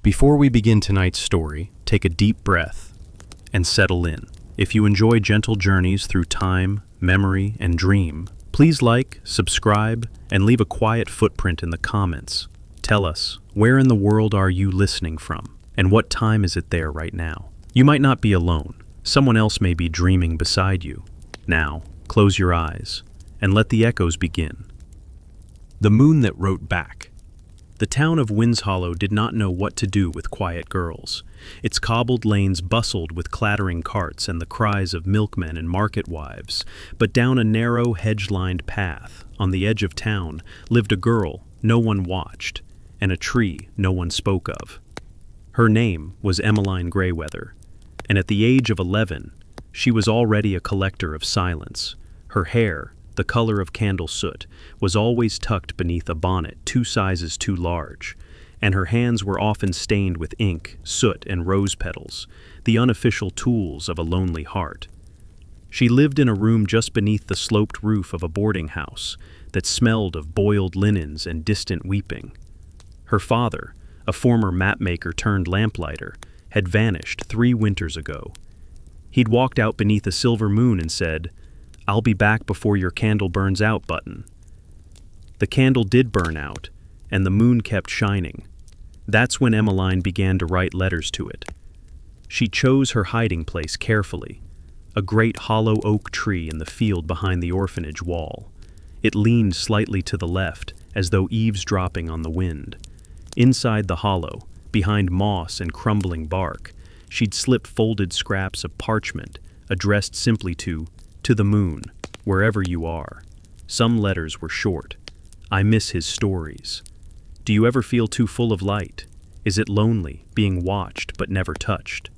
Before we begin tonight's story, take a deep breath and settle in. If you enjoy gentle journeys through time, memory, and dream, please like, subscribe, and leave a quiet footprint in the comments. Tell us, where in the world are you listening from, and what time is it there right now? You might not be alone. Someone else may be dreaming beside you. Now, close your eyes and let the echoes begin. The moon that wrote back. The town of Winshollow did not know what to do with quiet girls. Its cobbled lanes bustled with clattering carts and the cries of milkmen and market wives. But down a narrow, hedge-lined path, on the edge of town, lived a girl no one watched, and a tree no one spoke of. Her name was Emmeline Grayweather, and at the age of 11, she was already a collector of silence. Her hair, the color of candle soot, was always tucked beneath a bonnet 2 sizes too large, and her hands were often stained with ink, soot, and rose petals, the unofficial tools of a lonely heart. She lived in a room just beneath the sloped roof of a boarding house that smelled of boiled linens and distant weeping. Her father, a former mapmaker turned lamplighter, had vanished 3 winters ago. He'd walked out beneath a silver moon and said, "I'll be back before your candle burns out, Button." The candle did burn out, and the moon kept shining. That's when Emmeline began to write letters to it. She chose her hiding place carefully, a great hollow oak tree in the field behind the orphanage wall. It leaned slightly to the left, as though eavesdropping on the wind. Inside the hollow, behind moss and crumbling bark, she'd slip folded scraps of parchment, addressed simply to the moon, wherever you are. Some letters were short. "I miss his stories. Do you ever feel too full of light? Is it lonely, being watched but never touched?"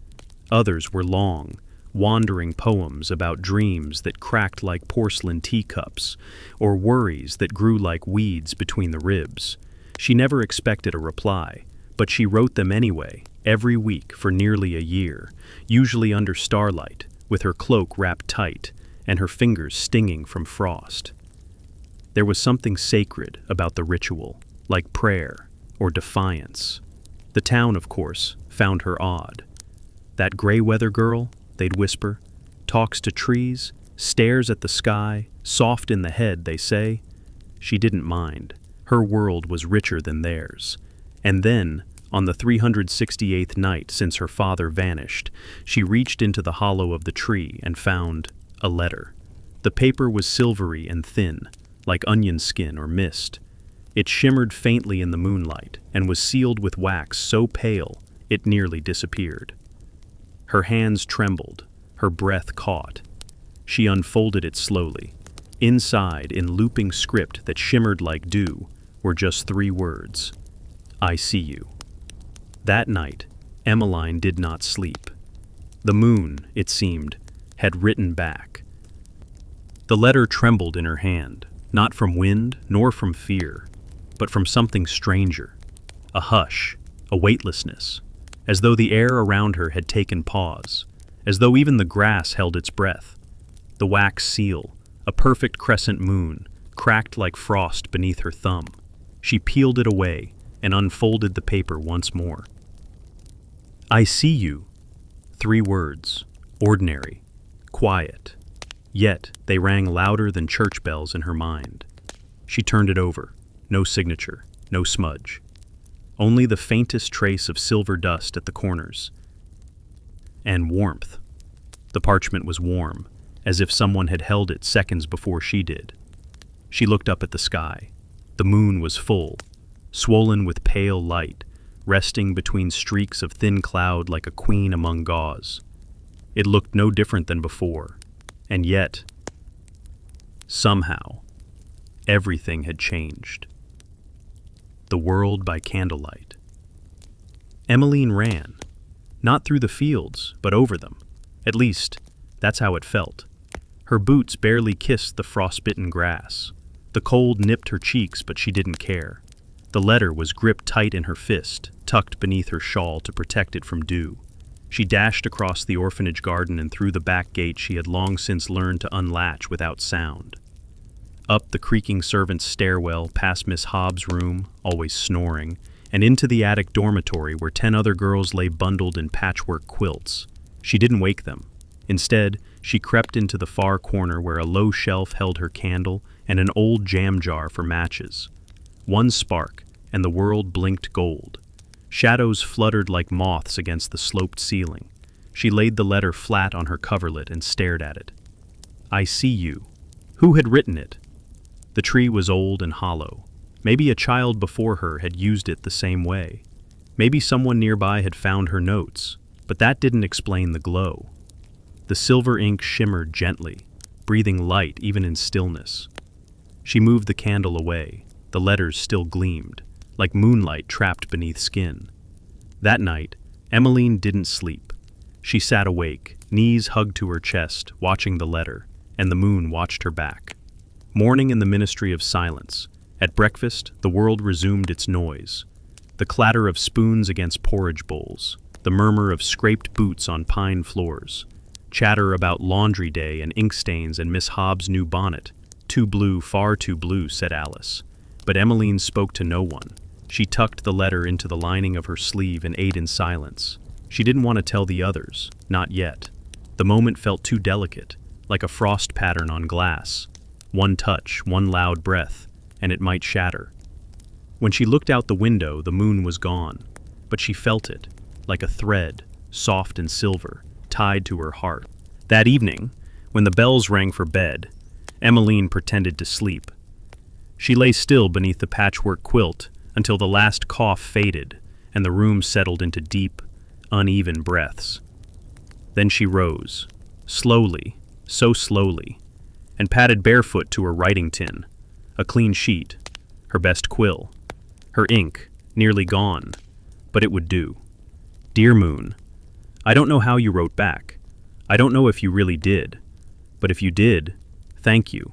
Others were long, wandering poems about dreams that cracked like porcelain teacups, or worries that grew like weeds between the ribs. She never expected a reply, but she wrote them anyway, every week for nearly a year, usually under starlight, with her cloak wrapped tight, and her fingers stinging from frost. There was something sacred about the ritual, like prayer or defiance. The town, of course, found her odd. "That Grayweather girl," they'd whisper, "talks to trees, stares at the sky, soft in the head, they say." She didn't mind. Her world was richer than theirs. And then, on the 368th night since her father vanished, she reached into the hollow of the tree and found a letter. The paper was silvery and thin, like onion skin or mist. It shimmered faintly in the moonlight and was sealed with wax so pale it nearly disappeared. Her hands trembled, her breath caught. She unfolded it slowly. Inside, in looping script that shimmered like dew, were just 3 words: "I see you." That night, Emmeline did not sleep. The moon, it seemed, had written back. The letter trembled in her hand, not from wind nor from fear, but from something stranger, a hush, a weightlessness, as though the air around her had taken pause, as though even the grass held its breath. The wax seal, a perfect crescent moon, cracked like frost beneath her thumb. She peeled it away and unfolded the paper once more. "I see you." 3 words, ordinary, quiet, yet they rang louder than church bells in her mind. She turned it over. No signature, no smudge. Only the faintest trace of silver dust at the corners. And warmth. The parchment was warm, as if someone had held it seconds before she did. She looked up at the sky. The moon was full, swollen with pale light, resting between streaks of thin cloud like a queen among gauze. It looked no different than before, and yet, somehow, everything had changed. The world by candlelight. Emmeline ran, not through the fields, but over them. At least, that's how it felt. Her boots barely kissed the frostbitten grass. The cold nipped her cheeks, but she didn't care. The letter was gripped tight in her fist, tucked beneath her shawl to protect it from dew. She dashed across the orphanage garden and through the back gate she had long since learned to unlatch without sound. Up the creaking servants' stairwell, past Miss Hobbs' room, always snoring, and into the attic dormitory where 10 other girls lay bundled in patchwork quilts. She didn't wake them. Instead, she crept into the far corner where a low shelf held her candle and an old jam jar for matches. One spark, and the world blinked gold. Shadows fluttered like moths against the sloped ceiling. She laid the letter flat on her coverlet and stared at it. "I see you." Who had written it? The tree was old and hollow. Maybe a child before her had used it the same way. Maybe someone nearby had found her notes, but that didn't explain the glow. The silver ink shimmered gently, breathing light even in stillness. She moved the candle away. The letters still gleamed, like moonlight trapped beneath skin. That night, Emmeline didn't sleep. She sat awake, knees hugged to her chest, watching the letter, and the moon watched her back. Morning in the ministry of silence. At breakfast, the world resumed its noise. The clatter of spoons against porridge bowls, the murmur of scraped boots on pine floors, chatter about laundry day and ink stains and Miss Hobbs' new bonnet. "Too blue, far too blue," said Alice. But Emmeline spoke to no one. She tucked the letter into the lining of her sleeve and ate in silence. She didn't want to tell the others, not yet. The moment felt too delicate, like a frost pattern on glass. One touch, one loud breath, and it might shatter. When she looked out the window, the moon was gone, but she felt it, like a thread, soft and silver, tied to her heart. That evening, when the bells rang for bed, Emmeline pretended to sleep. She lay still beneath the patchwork quilt until the last cough faded and the room settled into deep, uneven breaths. Then she rose, slowly, so slowly, and padded barefoot to her writing tin, a clean sheet, her best quill, her ink, nearly gone, but it would do. "Dear Moon, I don't know how you wrote back. I don't know if you really did. But if you did, thank you.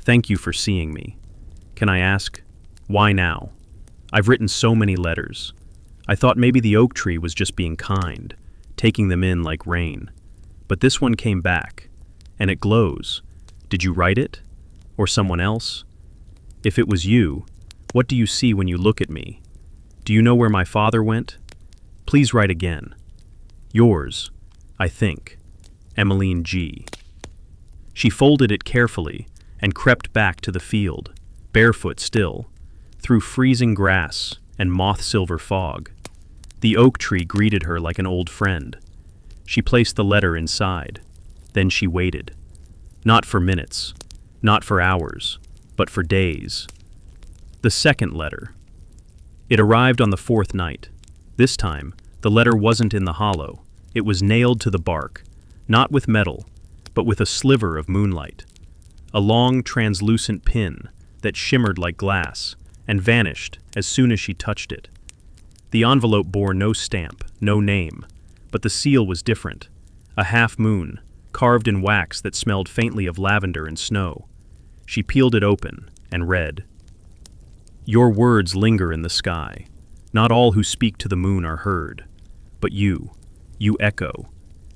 Thank you for seeing me. Can I ask, why now? I've written so many letters. I thought maybe the oak tree was just being kind, taking them in like rain. But this one came back, and it glows. Did you write it? Or someone else? If it was you, what do you see when you look at me? Do you know where my father went? Please write again. Yours, I think, Emmeline G." She folded it carefully and crept back to the field, barefoot still, through freezing grass and moth-silver fog. The oak tree greeted her like an old friend. She placed the letter inside. Then she waited. Not for minutes, not for hours, but for days. The second letter. It arrived on the fourth night. This time, the letter wasn't in the hollow. It was nailed to the bark, not with metal, but with a sliver of moonlight. A long, translucent pin that shimmered like glass and vanished as soon as she touched it. The envelope bore no stamp, no name, but the seal was different. A half moon, carved in wax that smelled faintly of lavender and snow. She peeled it open and read, "Your words linger in the sky. Not all who speak to the moon are heard. But you echo.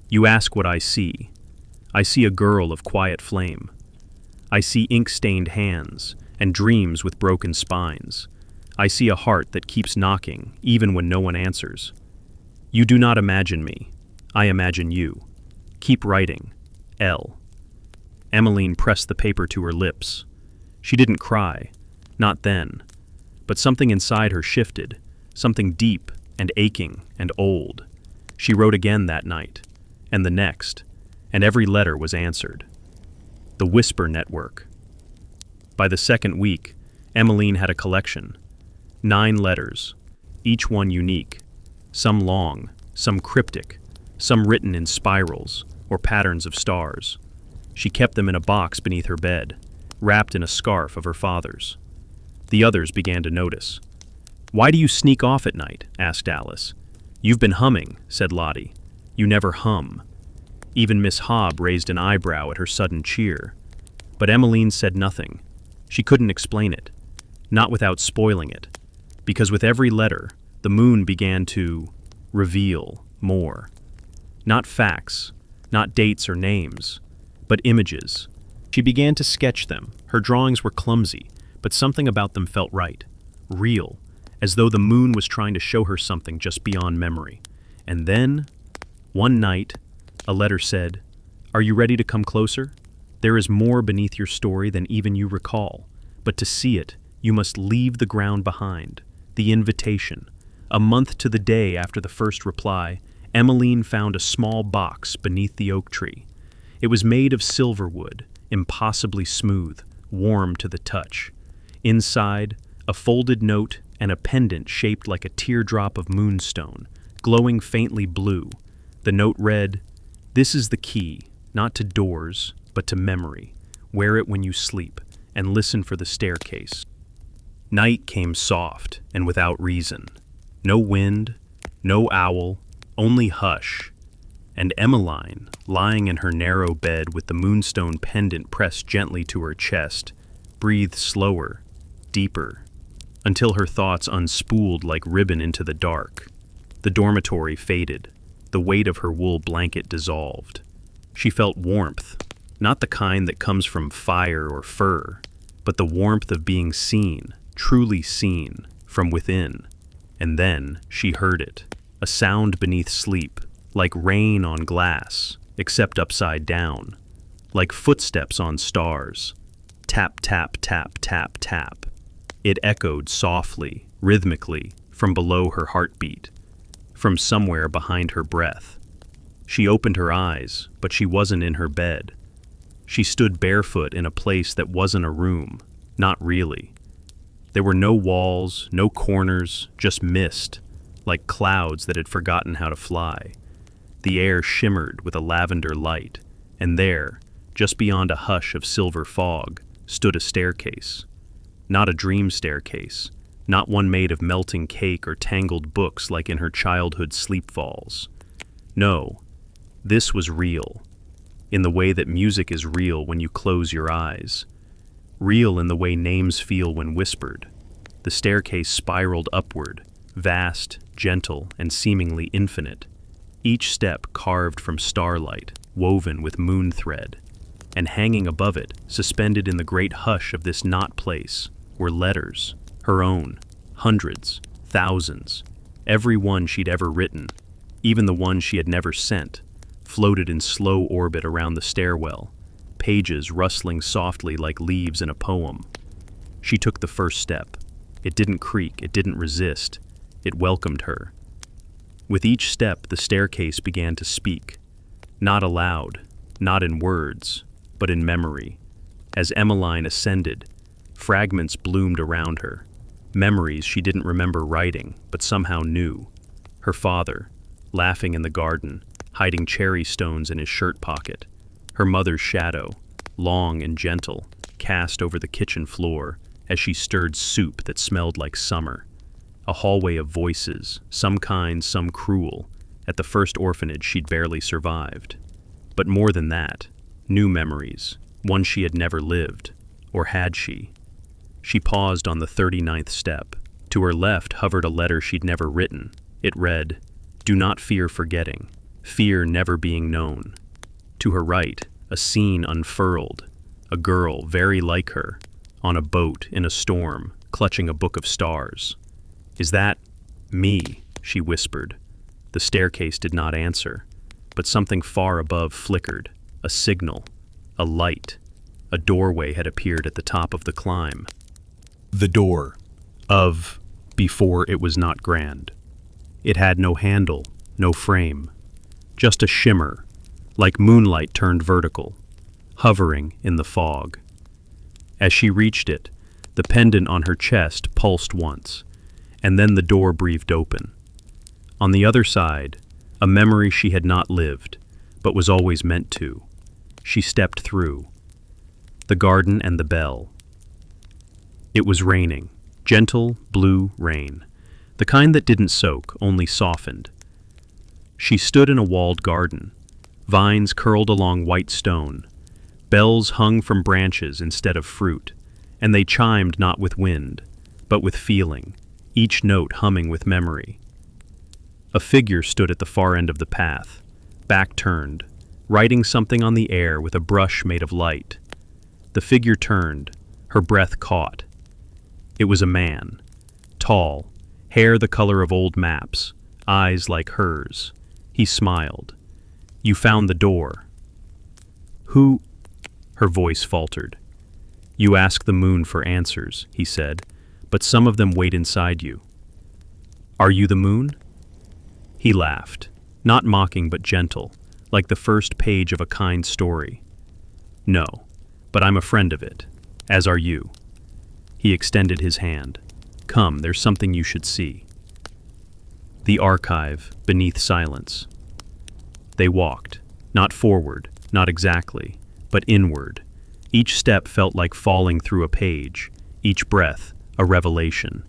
You ask what I see. I see a girl of quiet flame. I see ink-stained hands and dreams with broken spines. I see a heart that keeps knocking even when no one answers. You do not imagine me. I imagine you. Keep writing. L." Emmeline pressed the paper to her lips. She didn't cry, not then, but something inside her shifted, something deep and aching and old. She wrote again that night, and the next, and every letter was answered. The Whisper Network. By the second week, Emmeline had a collection. 9 letters, each one unique, some long, some cryptic, some written in spirals or patterns of stars. She kept them in a box beneath her bed, wrapped in a scarf of her father's. The others began to notice. "Why do you sneak off at night?" asked Alice. "You've been humming," said Lottie. "You never hum." Even Miss Hobb raised an eyebrow at her sudden cheer. But Emmeline said nothing. She couldn't explain it, not without spoiling it, because with every letter, the moon began to reveal more. Not facts, not dates or names, but images. She began to sketch them. Her drawings were clumsy, but something about them felt right, real, as though the moon was trying to show her something just beyond memory. And then, one night, a letter said, "Are you ready to come closer? There is more beneath your story than even you recall, but to see it, you must leave the ground behind." The invitation. A month to the day after the first reply, Emmeline found a small box beneath the oak tree. It was made of silver wood, impossibly smooth, warm to the touch. Inside, a folded note and a pendant shaped like a teardrop of moonstone, glowing faintly blue. The note read, "This is the key, not to doors, but to memory. Wear it when you sleep, and listen for the staircase." Night came soft and without reason. No wind, no owl, only hush. And Emmeline, lying in her narrow bed with the moonstone pendant pressed gently to her chest, breathed slower, deeper, until her thoughts unspooled like ribbon into the dark. The dormitory faded, the weight of her wool blanket dissolved. She felt warmth, not the kind that comes from fire or fur, but the warmth of being seen, truly seen, from within. And then she heard it, a sound beneath sleep, like rain on glass, except upside down, like footsteps on stars. Tap, tap, tap, tap, tap. It echoed softly, rhythmically, from below her heartbeat, from somewhere behind her breath. She opened her eyes, but she wasn't in her bed. She stood barefoot in a place that wasn't a room, not really. There were no walls, no corners, just mist, like clouds that had forgotten how to fly. The air shimmered with a lavender light, and there, just beyond a hush of silver fog, stood a staircase. Not a dream staircase, not one made of melting cake or tangled books like in her childhood sleepfalls. No, this was real, in the way that music is real when you close your eyes. Real in the way names feel when whispered. The staircase spiraled upward, vast, gentle, and seemingly infinite. Each step carved from starlight, woven with moon thread. And hanging above it, suspended in the great hush of this not place, were letters, her own, hundreds, thousands. Every one she'd ever written, even the one she had never sent, floated in slow orbit around the stairwell, pages rustling softly like leaves in a poem. She took the first step. It didn't creak, it didn't resist. It welcomed her. With each step, the staircase began to speak, not aloud, not in words, but in memory. As Emmeline ascended, fragments bloomed around her, memories she didn't remember writing, but somehow knew. Her father, laughing in the garden, hiding cherry stones in his shirt pocket. Her mother's shadow, long and gentle, cast over the kitchen floor as she stirred soup that smelled like summer. A hallway of voices, some kind, some cruel. At the first orphanage she'd barely survived. But more than that, new memories, one she had never lived. Or had she? She paused on the 39th step. To her left hovered a letter she'd never written. It read, "Do not fear forgetting. Fear never being known." To her right, a scene unfurled. A girl very like her, on a boat in a storm, clutching a book of stars. "Is that me?" she whispered. The staircase did not answer, but something far above flickered, a signal, a light. A doorway had appeared at the top of the climb. The door of before it was not grand. It had no handle, no frame, just a shimmer, like moonlight turned vertical, hovering in the fog. As she reached it, the pendant on her chest pulsed once, and then the door breathed open. On the other side, a memory she had not lived, but was always meant to. She stepped through. The garden and the bell. It was raining, gentle blue rain, the kind that didn't soak, only softened. She stood in a walled garden. Vines curled along white stone. Bells hung from branches instead of fruit, and they chimed not with wind, but with feeling, each note humming with memory. A figure stood at the far end of the path, back turned, writing something on the air with a brush made of light. The figure turned, her breath caught. It was a man, tall, hair the color of old maps, eyes like hers. He smiled. "You found the door." "Who?" Her voice faltered. "You ask the moon for answers," he said, "but some of them wait inside you." "Are you the moon?" He laughed, not mocking but gentle, like the first page of a kind story. "No, but I'm a friend of it, as are you." He extended his hand. "Come, there's something you should see." The archive, beneath silence. They walked, not forward, not exactly, but inward. Each step felt like falling through a page, each breath a revelation.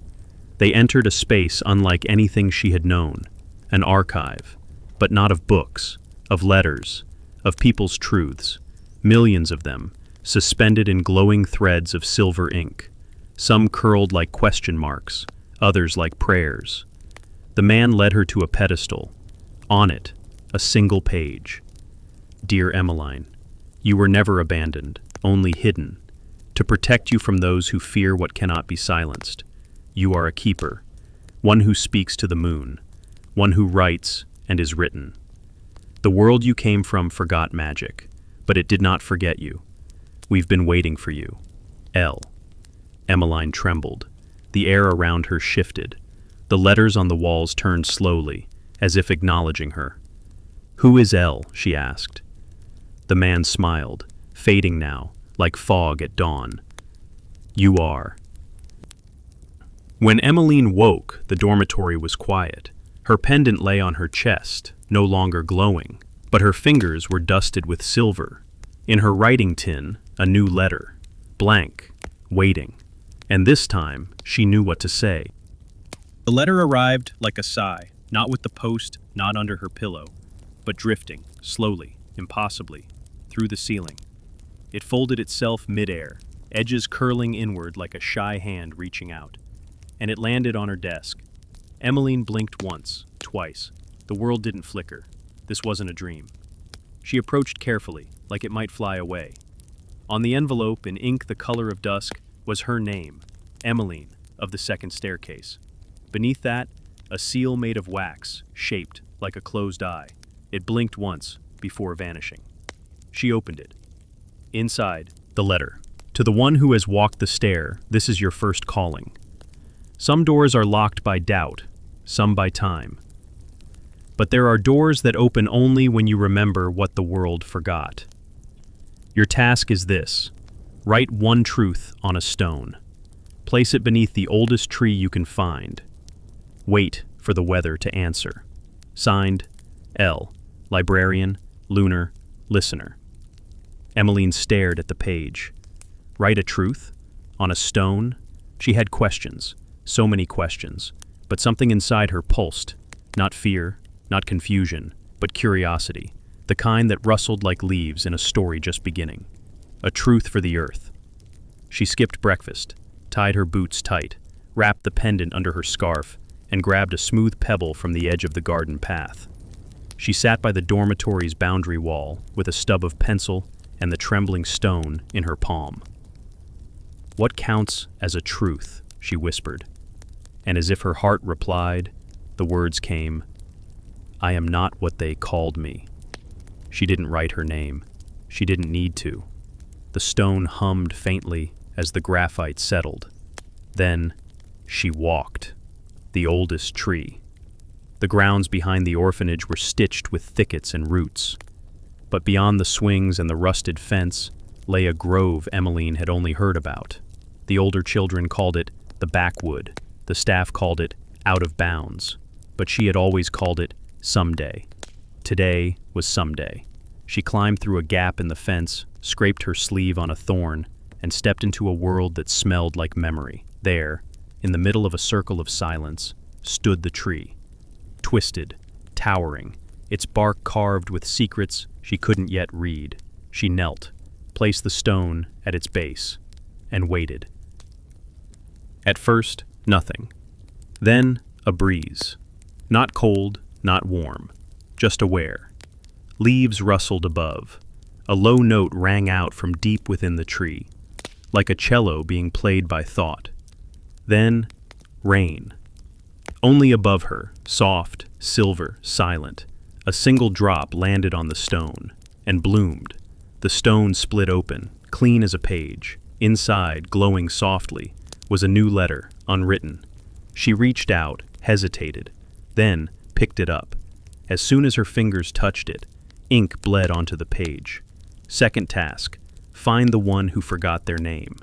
They entered a space unlike anything she had known, an archive, but not of books, of letters, of people's truths, millions of them, suspended in glowing threads of silver ink, some curled like question marks, others like prayers. The man led her to a pedestal. On it, a single page. "Dear Emmeline, you were never abandoned, only hidden, to protect you from those who fear what cannot be silenced. You are a keeper, one who speaks to the moon, one who writes and is written. The world you came from forgot magic, but it did not forget you. We've been waiting for you. L." Emmeline trembled. The air around her shifted. The letters on the walls turned slowly, as if acknowledging her. "Who is L?" she asked. The man smiled, fading now, like fog at dawn. "You are." When Emmeline woke, the dormitory was quiet. Her pendant lay on her chest, no longer glowing, but her fingers were dusted with silver. In her writing tin, a new letter, blank, waiting. And this time, she knew what to say. The letter arrived like a sigh, not with the post, not under her pillow, but drifting, slowly, impossibly, through the ceiling. It folded itself mid-air, edges curling inward like a shy hand reaching out. And it landed on her desk. Emmeline blinked once, twice. The world didn't flicker. This wasn't a dream. She approached carefully, like it might fly away. On the envelope, in ink the color of dusk, was her name, Emmeline, of the second staircase. Beneath that, a seal made of wax, shaped like a closed eye. It blinked once, before vanishing. She opened it. Inside, the letter. "To the one who has walked the stair, this is your first calling. Some doors are locked by doubt, some by time. But there are doors that open only when you remember what the world forgot. Your task is this: write one truth on a stone. Place it beneath the oldest tree you can find. Wait for the weather to answer. Signed, L, librarian, lunar, listener." Emmeline stared at the page. Write a truth? On a stone? She had questions, so many questions, but something inside her pulsed. Not fear, not confusion, but curiosity, the kind that rustled like leaves in a story just beginning. A truth for the earth. She skipped breakfast, tied her boots tight, wrapped the pendant under her scarf, and grabbed a smooth pebble from the edge of the garden path. She sat by the dormitory's boundary wall with a stub of pencil and the trembling stone in her palm. "What counts as a truth?" she whispered. And as if her heart replied, the words came, "I am not what they called me." She didn't write her name. She didn't need to. The stone hummed faintly as the graphite settled. Then she walked. The oldest tree. The grounds behind the orphanage were stitched with thickets and roots. But beyond the swings and the rusted fence lay a grove Emmeline had only heard about. The older children called it the backwood. The staff called it out of bounds. But she had always called it someday. Today was someday. She climbed through a gap in the fence, scraped her sleeve on a thorn, and stepped into a world that smelled like memory. There, in the middle of a circle of silence, stood the tree. Twisted, towering, its bark carved with secrets she couldn't yet read. She knelt, placed the stone at its base, and waited. At first, nothing. Then, a breeze. Not cold, not warm, just aware. Leaves rustled above. A low note rang out from deep within the tree, like a cello being played by thought. Then, rain. Only above her, soft, silver, silent, a single drop landed on the stone and bloomed. The stone split open, clean as a page. Inside, glowing softly, was a new letter, unwritten. She reached out, hesitated, then picked it up. As soon as her fingers touched it, ink bled onto the page. Second task, find the one who forgot their name.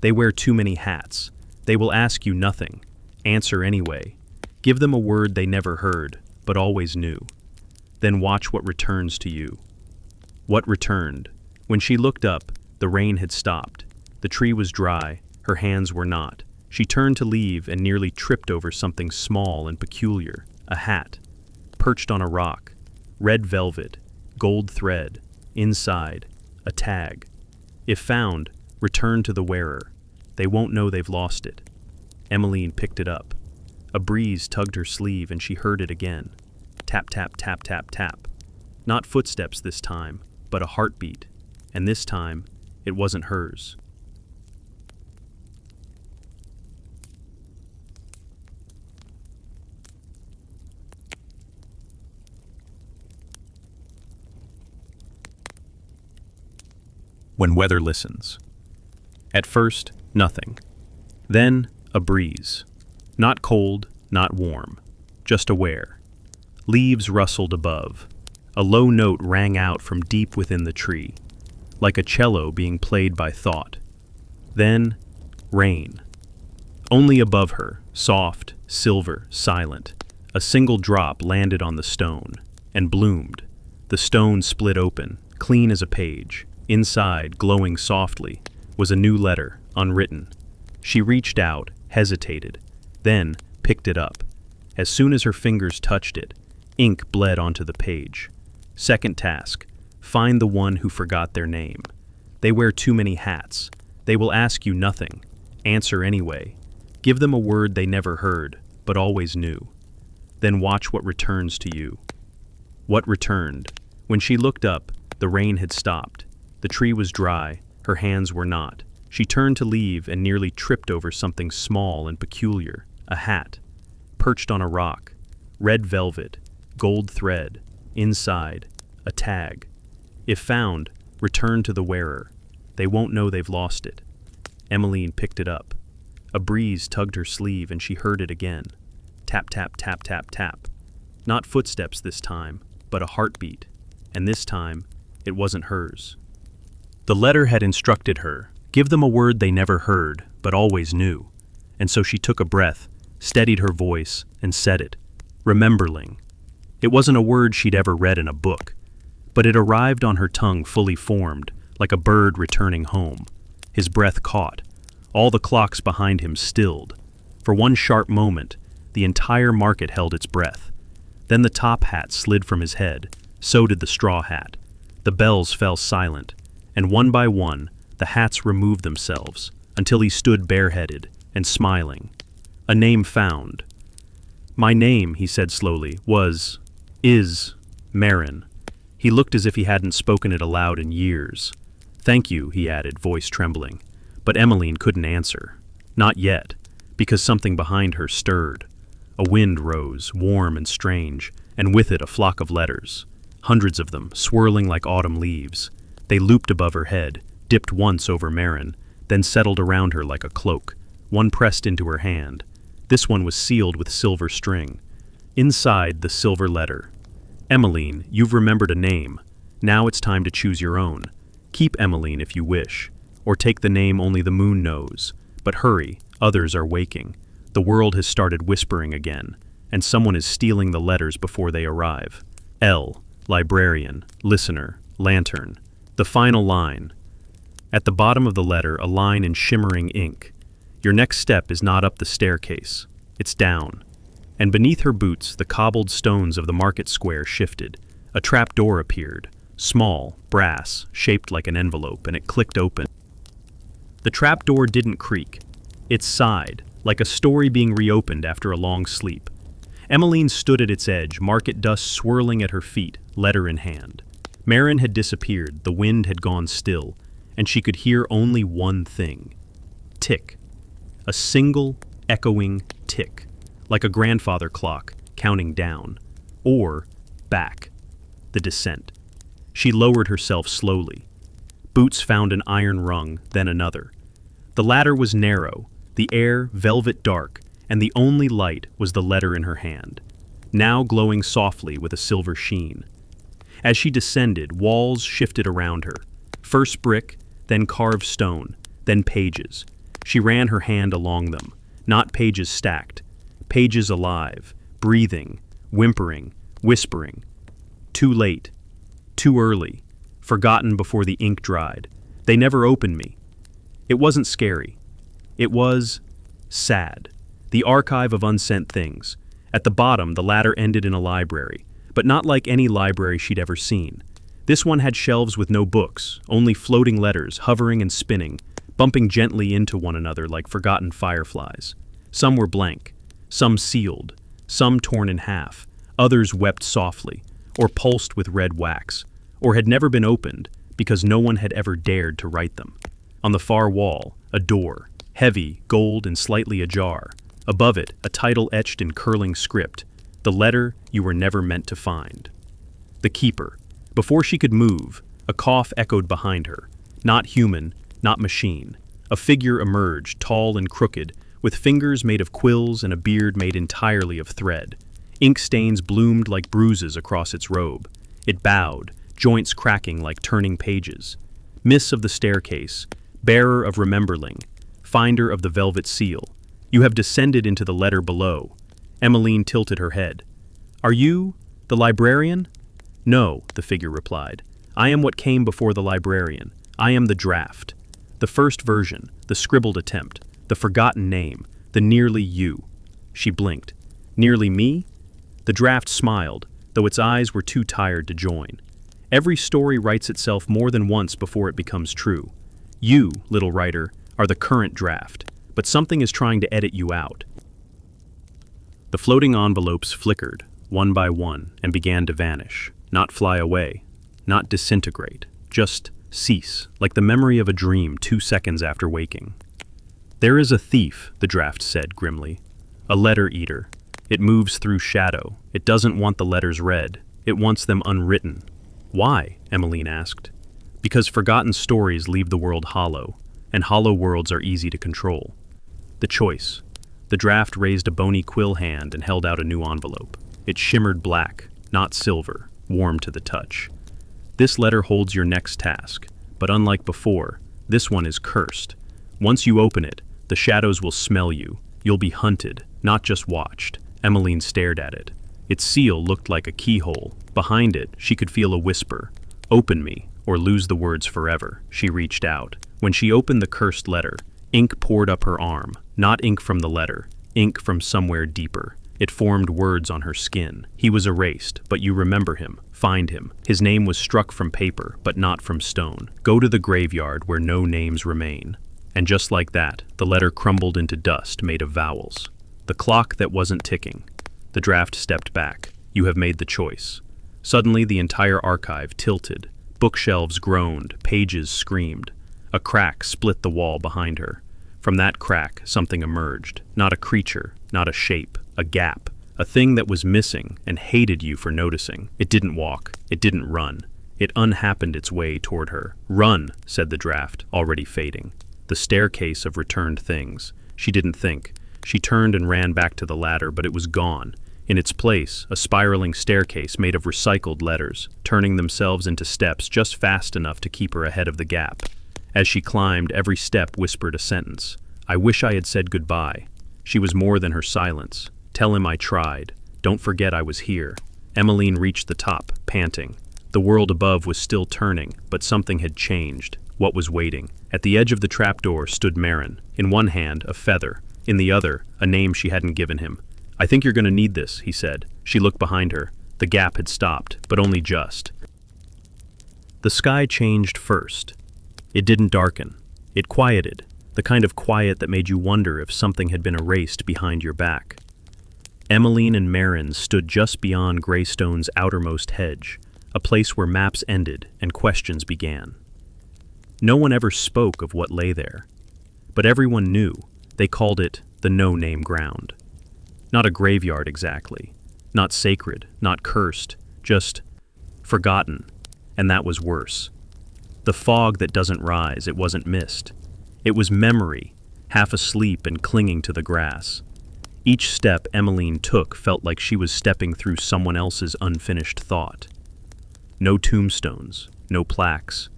They wear too many hats. They will ask you nothing. Answer anyway. Give them a word they never heard, but always knew. Then watch what returns to you. What returned? When she looked up, the rain had stopped. The tree was dry, her hands were not. She turned to leave and nearly tripped over something small and peculiar, a hat. Perched on a rock, red velvet, gold thread, inside, a tag. If found, return to the wearer. They won't know they've lost it. Emmeline picked it up. A breeze tugged her sleeve and she heard it again. Tap, tap, tap, tap, tap. Not footsteps this time, but a heartbeat. And this time, it wasn't hers. When weather listens. At first, nothing. Then, a breeze. Not cold, not warm, just aware. Leaves rustled above. A low note rang out from deep within the tree, like a cello being played by thought. Then, rain. Only above her, soft, silver, silent, a single drop landed on the stone and bloomed. The stone split open, clean as a page. Inside, glowing softly, was a new letter, unwritten. She reached out, hesitated, then picked it up. As soon as her fingers touched it, ink bled onto the page. Second task, find the one who forgot their name. They wear too many hats. They will ask you nothing. Answer anyway. Give them a word they never heard, but always knew. Then watch what returns to you. What returned? When she looked up, the rain had stopped. The tree was dry, her hands were not. She turned to leave and nearly tripped over something small and peculiar, a hat. Perched on a rock, red velvet, gold thread, inside, a tag. If found, return to the wearer. They won't know they've lost it. Emmeline picked it up. A breeze tugged her sleeve and she heard it again. Tap, tap, tap, tap, tap. Not footsteps this time, but a heartbeat. And this time, it wasn't hers. The letter had instructed her, give them a word they never heard, but always knew. And so she took a breath, steadied her voice, and said it, rememberling. It wasn't a word she'd ever read in a book, but it arrived on her tongue fully formed, like a bird returning home. His breath caught. All the clocks behind him stilled. For one sharp moment, the entire market held its breath. Then the top hat slid from his head, so did the straw hat. The bells fell silent, and one by one, the hats removed themselves, until he stood bareheaded and smiling. A name found. My name, he said slowly, is Marin. He looked as if he hadn't spoken it aloud in years. Thank you, he added, voice trembling. But Emmeline couldn't answer. Not yet, because something behind her stirred. A wind rose, warm and strange, and with it a flock of letters. Hundreds of them, swirling like autumn leaves. They looped above her head, dipped once over Marin, then settled around her like a cloak. One pressed into her hand. This one was sealed with silver string. Inside, the silver letter. Emmeline, you've remembered a name. Now it's time to choose your own. Keep Emmeline if you wish, or take the name only the moon knows. But hurry, others are waking. The world has started whispering again, and someone is stealing the letters before they arrive. L, librarian, listener, lantern. The final line. At the bottom of the letter, a line in shimmering ink. Your next step is not up the staircase. It's down. And beneath her boots, the cobbled stones of the market square shifted. A trap door appeared, small, brass, shaped like an envelope, and it clicked open. The trap door didn't creak. It sighed, like a story being reopened after a long sleep. Emmeline stood at its edge, market dust swirling at her feet, letter in hand. Marin had disappeared, the wind had gone still, and she could hear only one thing. Tick. A single, echoing tick, like a grandfather clock, counting down. Or back. The descent. She lowered herself slowly. Boots found an iron rung, then another. The ladder was narrow, the air velvet dark, and the only light was the letter in her hand, now glowing softly with a silver sheen. As she descended, walls shifted around her. First brick, then carved stone, then pages. She ran her hand along them, not pages stacked, pages alive, breathing, whimpering, whispering. Too late, too early, forgotten before the ink dried. They never opened me. It wasn't scary. It was sad. The archive of unsent things. At the bottom, the ladder ended in a library, but not like any library she'd ever seen. This one had shelves with no books, only floating letters, hovering and spinning, bumping gently into one another like forgotten fireflies. Some were blank, some sealed, some torn in half, others wept softly, or pulsed with red wax, or had never been opened because no one had ever dared to write them. On the far wall, a door, heavy, gold, and slightly ajar. Above it, a title etched in curling script, "The letter you were never meant to find." The keeper. Before she could move, a cough echoed behind her. Not human, not machine. A figure emerged, tall and crooked, with fingers made of quills and a beard made entirely of thread. Ink stains bloomed like bruises across its robe. It bowed, joints cracking like turning pages. Miss of the staircase, bearer of rememberling, finder of the velvet seal. You have descended into the letter below. Emmeline tilted her head. Are you the librarian? No, the figure replied. I am what came before the librarian. I am the draft. The first version, the scribbled attempt, the forgotten name, the nearly you. She blinked. Nearly me? The draft smiled, though its eyes were too tired to join. Every story writes itself more than once before it becomes true. You, little writer, are the current draft, but something is trying to edit you out. The floating envelopes flickered, one by one, and began to vanish, not fly away, not disintegrate, just cease, like the memory of a dream 2 seconds after waking. There is a thief, the draft said grimly, a letter eater. It moves through shadow. It doesn't want the letters read. It wants them unwritten. Why? Emmeline asked. Because forgotten stories leave the world hollow, and hollow worlds are easy to control. The choice. The draft raised a bony quill hand and held out a new envelope. It shimmered black, not silver, warm to the touch. This letter holds your next task, but unlike before, this one is cursed. Once you open it, the shadows will smell you. You'll be hunted, not just watched. Emmeline stared at it. Its seal looked like a keyhole. Behind it, she could feel a whisper. Open me, or lose the words forever. She reached out. When she opened the cursed letter, ink poured up her arm. Not ink from the letter, ink from somewhere deeper. It formed words on her skin. He was erased, but you remember him. Find him. His name was struck from paper, but not from stone. Go to the graveyard where no names remain. And just like that, the letter crumbled into dust made of vowels. The clock that wasn't ticking. The draft stepped back. You have made the choice. Suddenly, the entire archive tilted. Bookshelves groaned, pages screamed. A crack split the wall behind her. From that crack, something emerged. Not a creature, not a shape, a gap. A thing that was missing and hated you for noticing. It didn't walk. It didn't run. It unhappened its way toward her. Run, said the draft, already fading. The staircase of returned things. She didn't think. She turned and ran back to the ladder, but it was gone. In its place, a spiraling staircase made of recycled letters, turning themselves into steps just fast enough to keep her ahead of the gap. As she climbed, every step whispered a sentence. I wish I had said goodbye. She was more than her silence. Tell him I tried. Don't forget I was here. Emmeline reached the top, panting. The world above was still turning, but something had changed. What was waiting? At the edge of the trapdoor stood Marin. In one hand, a feather. In the other, a name she hadn't given him. I think you're going to need this, he said. She looked behind her. The gap had stopped, but only just. The sky changed first. It didn't darken. It quieted, the kind of quiet that made you wonder if something had been erased behind your back. Emmeline and Marin stood just beyond Greystone's outermost hedge, a place where maps ended and questions began. No one ever spoke of what lay there, but everyone knew. They called it the no-name ground. Not a graveyard exactly. Not sacred, not cursed, just forgotten. And that was worse. The fog that doesn't rise, it wasn't mist. It was memory, half asleep and clinging to the grass. Each step Emmeline took felt like she was stepping through someone else's unfinished thought. No tombstones, no plaques,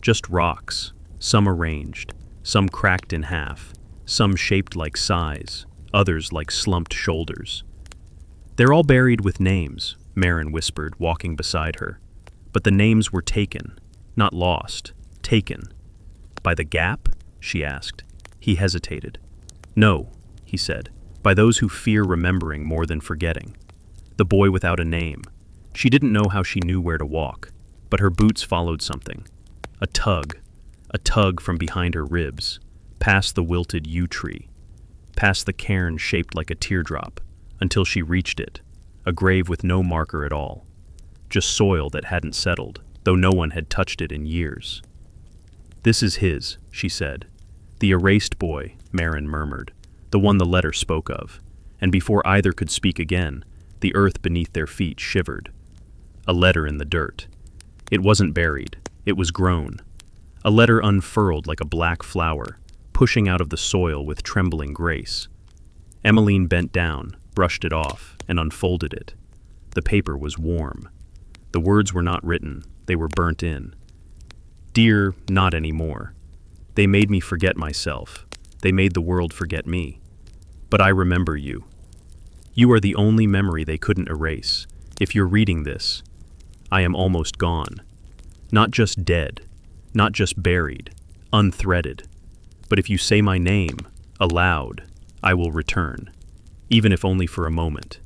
just rocks, some arranged, some cracked in half, some shaped like sighs, others like slumped shoulders. "They're all buried with names," Marin whispered, walking beside her. "But the names were taken, not lost, taken." "By the gap?" she asked. He hesitated. "No," he said, "by those who fear remembering more than forgetting." The boy without a name. She didn't know how she knew where to walk, but her boots followed something. A tug from behind her ribs, past the wilted yew tree, past the cairn shaped like a teardrop, until she reached it, a grave with no marker at all, just soil that hadn't settled, though no one had touched it in years. "This is his," she said. "The erased boy," Marin murmured, "the one the letter spoke of." And before either could speak again, the earth beneath their feet shivered. A letter in the dirt. It wasn't buried, it was grown. A letter unfurled like a black flower, pushing out of the soil with trembling grace. Emmeline bent down, brushed it off, and unfolded it. The paper was warm. The words were not written, they were burnt in. "Dear, not anymore. They made me forget myself. They made the world forget me. But I remember you. You are the only memory they couldn't erase. If you're reading this, I am almost gone. Not just dead, not just buried, unthreaded. But if you say my name, aloud, I will return, even if only for a moment.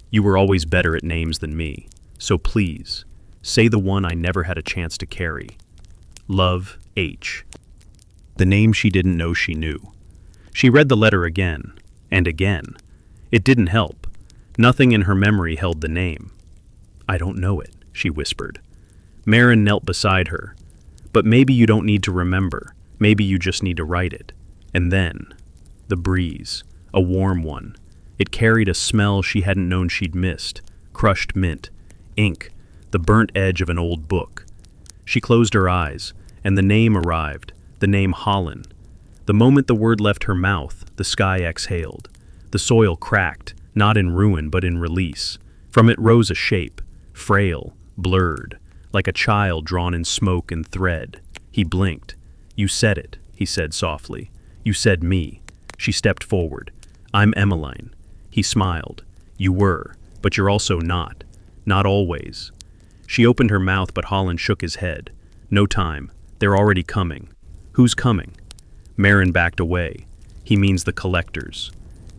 You were always better at names than me, so please, say the one I never had a chance to carry. Love, H." The name she didn't know she knew. She read the letter again, and again. It didn't help. Nothing in her memory held the name. "I don't know it," she whispered. Marin knelt beside her. "But maybe you don't need to remember. Maybe you just need to write it." And then, the breeze, a warm one. It carried a smell she hadn't known she'd missed. Crushed mint, ink, the burnt edge of an old book. She closed her eyes, and the name arrived, the name Holland. The moment the word left her mouth, the sky exhaled. The soil cracked, not in ruin but in release. From it rose a shape, frail, blurred, like a child drawn in smoke and thread. He blinked. "You said it," he said softly. "You said me." She stepped forward. "I'm Emmeline." He smiled. "You were, but you're also not. Not always." She opened her mouth, but Holland shook his head. "No time. They're already coming." "Who's coming?" Marin backed away. "He means the collectors."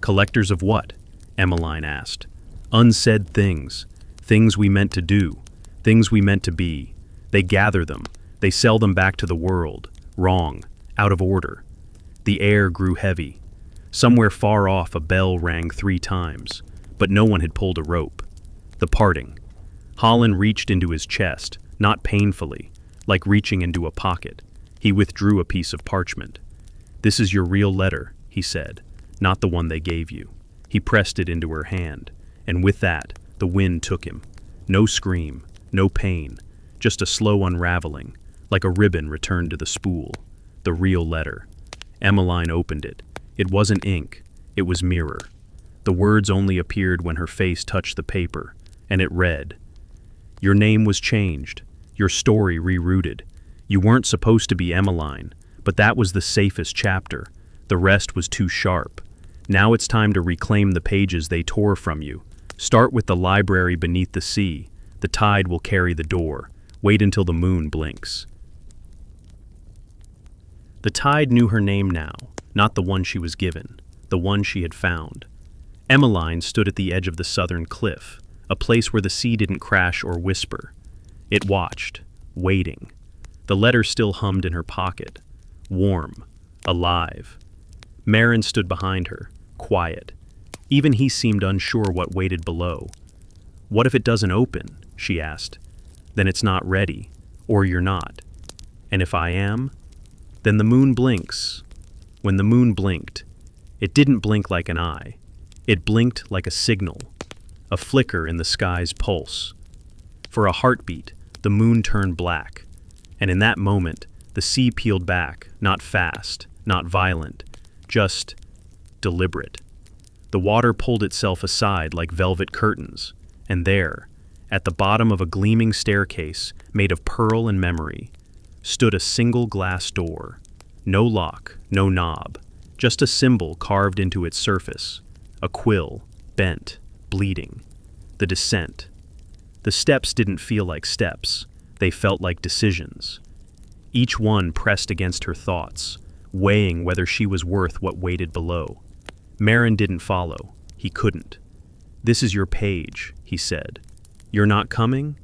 "Collectors of what?" Emmeline asked. "Unsaid things. Things we meant to do. Things we meant to be. They gather them. They sell them back to the world. Wrong. Out of order." The air grew heavy. Somewhere far off a bell rang 3 times, but no one had pulled a rope. The parting. Holland reached into his chest, not painfully, like reaching into a pocket. He withdrew a piece of parchment. "This is your real letter," he said, "not the one they gave you." He pressed it into her hand, and with that, the wind took him. No scream, no pain, just a slow unraveling, like a ribbon returned to the spool. The real letter. Emmeline opened it. It wasn't ink, it was mirror. The words only appeared when her face touched the paper, and it read, "Your name was changed, your story rerouted. You weren't supposed to be Emmeline, but that was the safest chapter. The rest was too sharp. Now it's time to reclaim the pages they tore from you. Start with the library beneath the sea. The tide will carry the door. Wait until the moon blinks." The tide knew her name now, not the one she was given, the one she had found. Emmeline stood at the edge of the southern cliff, a place where the sea didn't crash or whisper. It watched, waiting. The letter still hummed in her pocket, warm, alive. Marin stood behind her, quiet. Even he seemed unsure what waited below. "What if it doesn't open?" she asked. "Then it's not ready, or you're not. And if I am? Then the moon blinks." When the moon blinked, it didn't blink like an eye. It blinked like a signal, a flicker in the sky's pulse. For a heartbeat, the moon turned black, and in that moment, the sea peeled back, not fast, not violent, just deliberate. The water pulled itself aside like velvet curtains, and there, at the bottom of a gleaming staircase made of pearl and memory, stood a single glass door. No lock, no knob, just a symbol carved into its surface, a quill, bent, bleeding. The descent. The steps didn't feel like steps, they felt like decisions. Each one pressed against her thoughts, weighing whether she was worth what waited below. Marin didn't follow. He couldn't. "This is your page," he said. "You're not coming?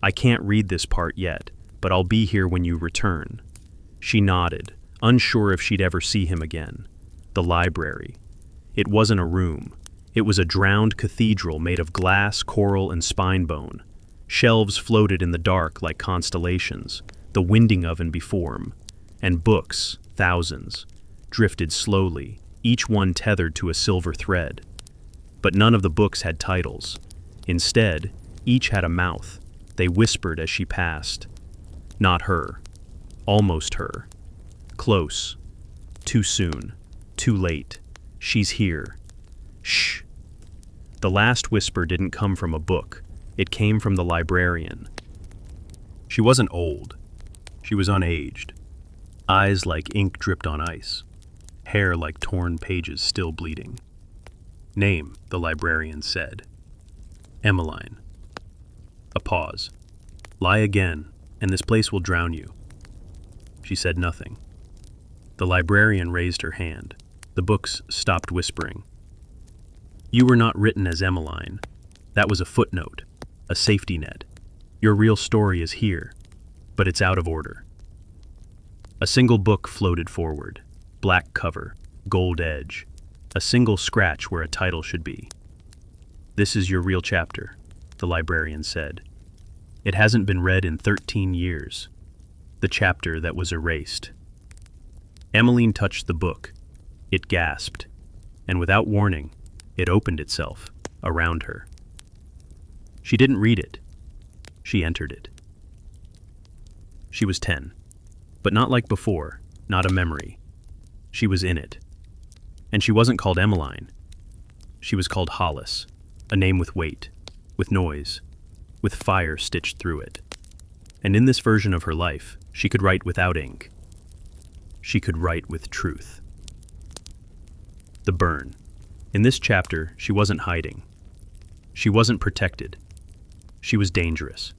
I can't read this part yet, but I'll be here when you return." She nodded, unsure if she'd ever see him again. The library. It wasn't a room. It was a drowned cathedral made of glass, coral, and spine bone. Shelves floated in the dark like constellations, the winding oven before him. And books, thousands, drifted slowly, each one tethered to a silver thread. But none of the books had titles. Instead, each had a mouth. They whispered as she passed. Not her. Almost her. Close. Too soon. Too late. She's here. Shh. The last whisper didn't come from a book. It came from the librarian. She wasn't old. She was unaged. Eyes like ink dripped on ice. Hair like torn pages still bleeding. "Name," the librarian said. "Emmeline." A pause. "Lie again, and this place will drown you." She said nothing. The librarian raised her hand. The books stopped whispering. "You were not written as Emmeline. That was a footnote, a safety net. Your real story is here, but it's out of order." A single book floated forward, black cover, gold edge, a single scratch where a title should be. "This is your real chapter," the librarian said. "It hasn't been read in 13 years. The chapter that was erased." Emmeline touched the book. It gasped, and without warning, it opened itself around her. She didn't read it. She entered it. She was 10, but not like before, not a memory. She was in it. And she wasn't called Emmeline. She was called Hollis, a name with weight, with noise, with fire stitched through it. And in this version of her life, she could write without ink. She could write with truth. The burn. In this chapter, she wasn't hiding. She wasn't protected. She was dangerous.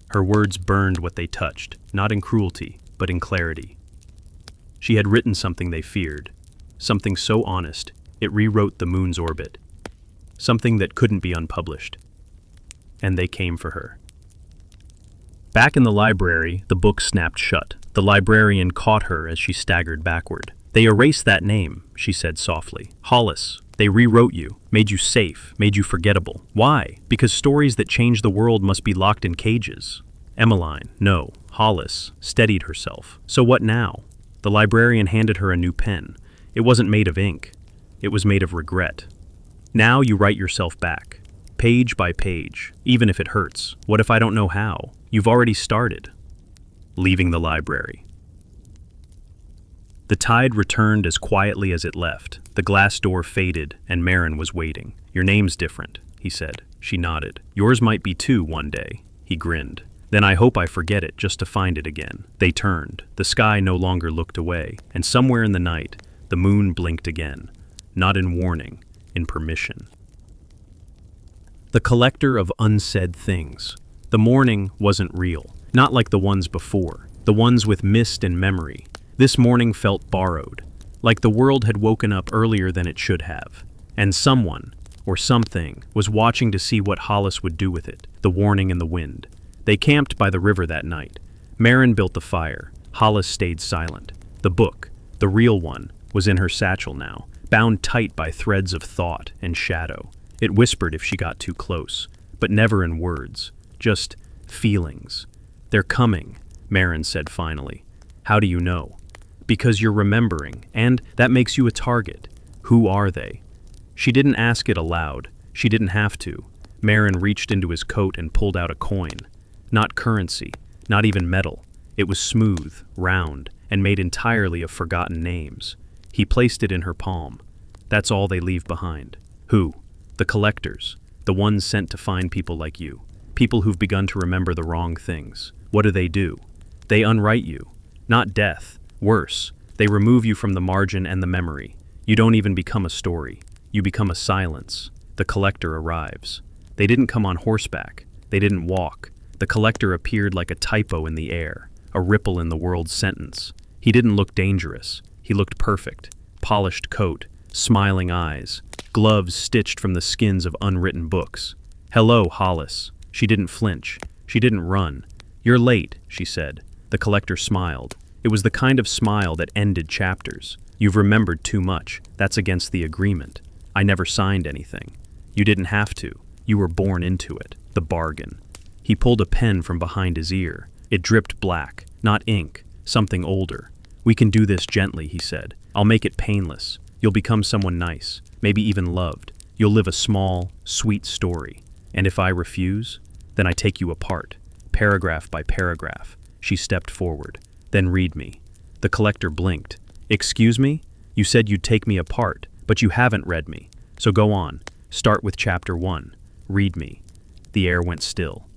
Her words burned what they touched, not in cruelty, but in clarity. She had written something they feared, something so honest, it rewrote the moon's orbit, something that couldn't be unpublished. And they came for her. Back in the library, the book snapped shut. The librarian caught her as she staggered backward. "They erased that name," she said softly. "Hollis, they rewrote you, made you safe, made you forgettable. Why? Because stories that change the world must be locked in cages." Emmeline, no, Hollis, steadied herself. "So what now?" The librarian handed her a new pen. It wasn't made of ink. It was made of regret. "Now you write yourself back, page by page, even if it hurts. What if I don't know how? You've already started." Leaving the library. The tide returned as quietly as it left. The glass door faded, and Marin was waiting. "Your name's different," he said. She nodded. "Yours might be too one day." He grinned. "Then I hope I forget it just to find it again." They turned. The sky no longer looked away, and somewhere in the night, the moon blinked again. Not in warning, in permission. The collector of unsaid things. The morning wasn't real, not like the ones before, the ones with mist and memory. This morning felt borrowed, like the world had woken up earlier than it should have. And someone, or something, was watching to see what Hollis would do with it, the warning in the wind. They camped by the river that night. Marin built the fire. Hollis stayed silent. The book, the real one, was in her satchel now, bound tight by threads of thought and shadow. It whispered if she got too close, but never in words, just feelings. "They're coming," Marin said finally. "How do you know?" "Because you're remembering, and that makes you a target. Who are they?" She didn't ask it aloud. She didn't have to. Marin reached into his coat and pulled out a coin. Not currency, not even metal. It was smooth, round, and made entirely of forgotten names. He placed it in her palm. That's all they leave behind. Who? The collectors. The ones sent to find people like you. People who've begun to remember the wrong things. What do? They unwrite you. Not death. Worse. They remove you from the margin and the memory. You don't even become a story. You become a silence. The collector arrives. They didn't come on horseback. They didn't walk. The collector appeared like a typo in the air, a ripple in the world's sentence. He didn't look dangerous. He looked perfect. Polished coat, smiling eyes, gloves stitched from the skins of unwritten books. Hello, Hollis. She didn't flinch. She didn't run. You're late, she said. The collector smiled. It was the kind of smile that ended chapters. You've remembered too much. That's against the agreement. I never signed anything. You didn't have to. You were born into it. The bargain. He pulled a pen from behind his ear. It dripped black, not ink, something older. We can do this gently, he said. I'll make it painless. You'll become someone nice, maybe even loved. You'll live a small, sweet story. And if I refuse, then I take you apart, paragraph by paragraph. She stepped forward. Then read me. The collector blinked. Excuse me? You said you'd take me apart, but you haven't read me. So go on. Start with chapter 1. Read me. The air went still.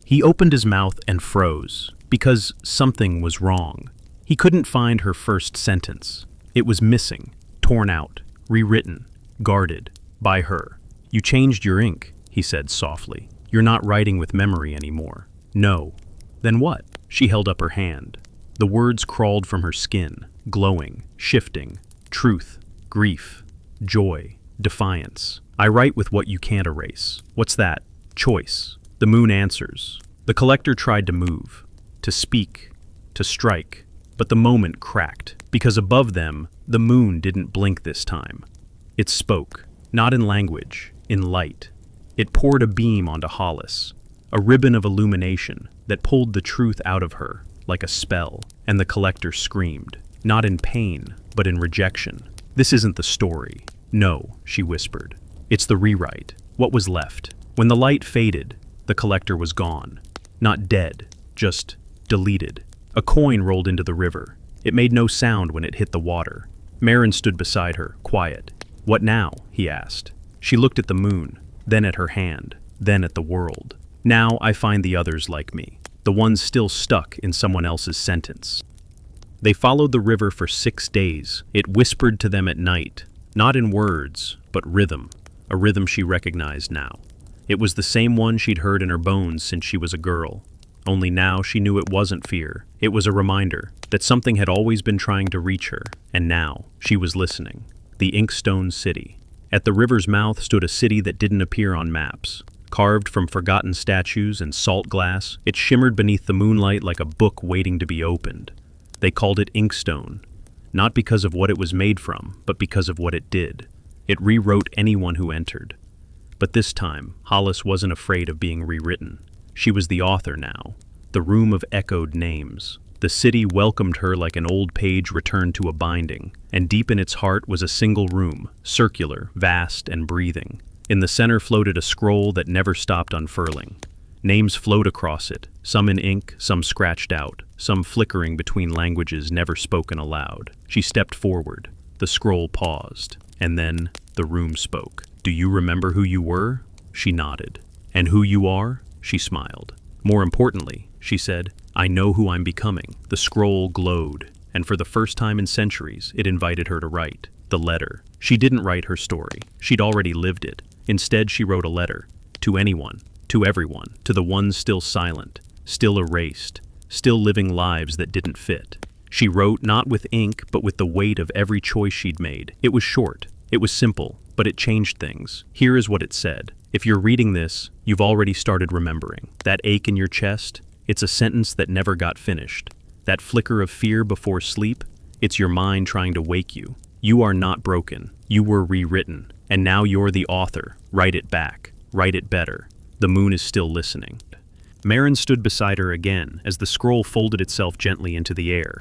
He opened his mouth and froze, because something was wrong. He couldn't find her first sentence. It was missing, torn out, rewritten, guarded, by her. You changed your ink, he said softly. You're not writing with memory anymore. No. Then what? She held up her hand. The words crawled from her skin, glowing, shifting. Truth, grief, joy, defiance. I write with what you can't erase. What's that? Choice. The moon answers. The collector tried to move, to speak, to strike, but the moment cracked, because above them, the moon didn't blink this time. It spoke, not in language, in light. It poured a beam onto Hollis, a ribbon of illumination that pulled the truth out of her, like a spell, and the collector screamed, not in pain, but in rejection. This isn't the story. No, she whispered. It's the rewrite. What was left? When the light faded, the collector was gone. Not dead, just deleted. A coin rolled into the river. It made no sound when it hit the water. Marin stood beside her, quiet. What now? He asked. She looked at the moon, then at her hand, then at the world. Now I find the others like me, the ones still stuck in someone else's sentence. They followed the river for 6 days. It whispered to them at night, not in words, but rhythm, a rhythm she recognized now. It was the same one she'd heard in her bones since she was a girl. Only now she knew it wasn't fear. It was a reminder that something had always been trying to reach her, and now she was listening. The Inkstone City. At the river's mouth stood a city that didn't appear on maps. Carved from forgotten statues and salt glass, it shimmered beneath the moonlight like a book waiting to be opened. They called it Inkstone, not because of what it was made from, but because of what it did. It rewrote anyone who entered. But this time, Hollis wasn't afraid of being rewritten. She was the author now, the room of echoed names. The city welcomed her like an old page returned to a binding, and deep in its heart was a single room, circular, vast, and breathing. In the center floated a scroll that never stopped unfurling. Names flowed across it, some in ink, some scratched out, some flickering between languages never spoken aloud. She stepped forward. The scroll paused, and then the room spoke. Do you remember who you were? She nodded. And who you are? She smiled. More importantly, she said, I know who I'm becoming. The scroll glowed, and for the first time in centuries, it invited her to write. The letter. She didn't write her story. She'd already lived it. Instead, she wrote a letter. To anyone. To everyone. To the ones still silent. Still erased. Still living lives that didn't fit. She wrote not with ink, but with the weight of every choice she'd made. It was short. It was simple, but it changed things. Here is what it said. If you're reading this, you've already started remembering. That ache in your chest, it's a sentence that never got finished. That flicker of fear before sleep, it's your mind trying to wake you. You are not broken. You were rewritten. And now you're the author. Write it back. Write it better. The moon is still listening. Marin stood beside her again as the scroll folded itself gently into the air.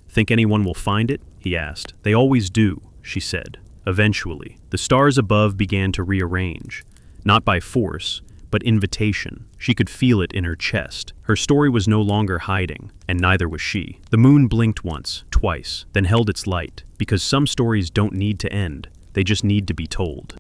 Think anyone will find it? He asked. They always do, she said. Eventually, the stars above began to rearrange, not by force, but invitation. She could feel it in her chest. Her story was no longer hiding, and neither was she. The moon blinked once, twice, then held its light, because some stories don't need to end, they just need to be told.